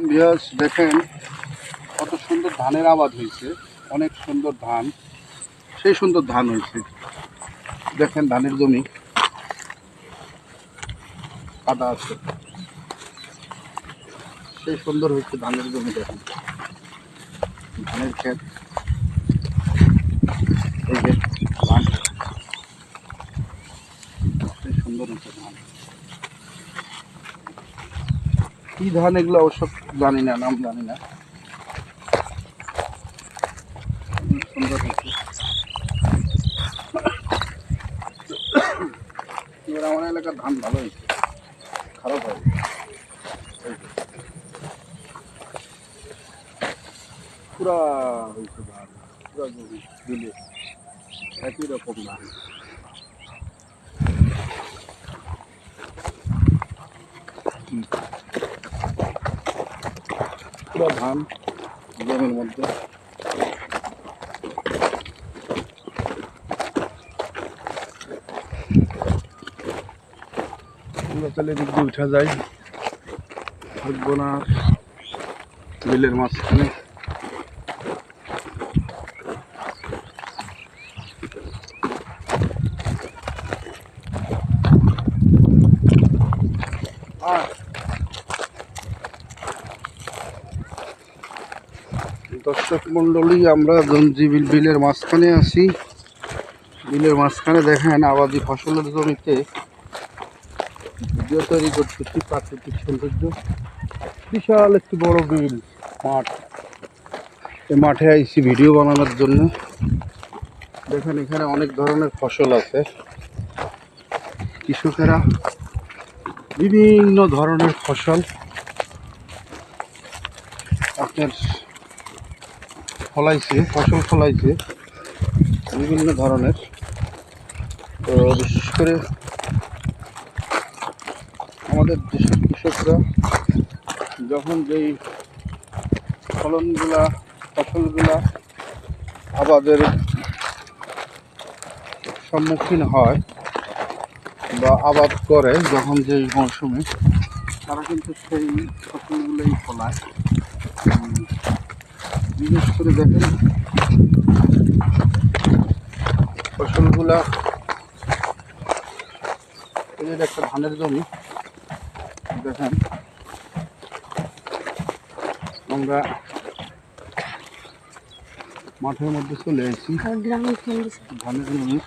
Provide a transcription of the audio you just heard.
Viewers দেখেন কত সুন্দর ধানের আবাদ হয়েছে, অনেক সুন্দর ধান, সেই সুন্দর ধান হয়েছে। দেখেন ধানের জমি কাদা আছে, সেই সুন্দর হয়েছে ধানের জমি। দেখেন ধানের ক্ষেত, এই যে ধান, সেই সুন্দর হয়েছে ধান। কি ধান এগুলো অবশ্য জানি না, নাম জানি না, সুন্দর হয়েছে। এবার আমার এলাকার ধান ভালো হয়েছে, খারাপ হয় পুরা হয়েছে ধান, পুরা জমি দিলে একই রকম ধান। পুরা ধান জমির মধ্যে। তাহলে এদিক দিয়ে উঠা যায়, থাকবো না বিলের মাঝখানে। দর্শক মন্ডলী, আমরা জঞ্জিবিল বিলের মাঝখানে আছি। বিলের মাঝখানে দেখেন আবাদি ফসলের জমিতে ভিডিও তৈরি করতেছি, প্রাকৃতিক সৌন্দর্য। বিশাল একটি বড় বিল মাঠ, এই মাঠে আইছি ভিডিও বানানোর জন্য। দেখেন এখানে অনেক ধরনের ফসল আছে, কৃষকেরা বিভিন্ন ধরনের ফসল আপনার ফসল ফলাইছে বিভিন্ন ধরনের। তো বিশেষ করে আমাদের দেশের কৃষকরা যখন যেই ফসলগুলা আবাদের সম্মুখীন হয় বা আবাদ করে যখন যেই মৌসুমে, তারা কিন্তু সেই ফসলগুলোই ফলায়। বিশেষ করে দেখেন ফসলগুলা, এই যে একটা ধানের জমি, দেখেন আমরা মাঠের মধ্যে চলে এসেছি ধানের জমি।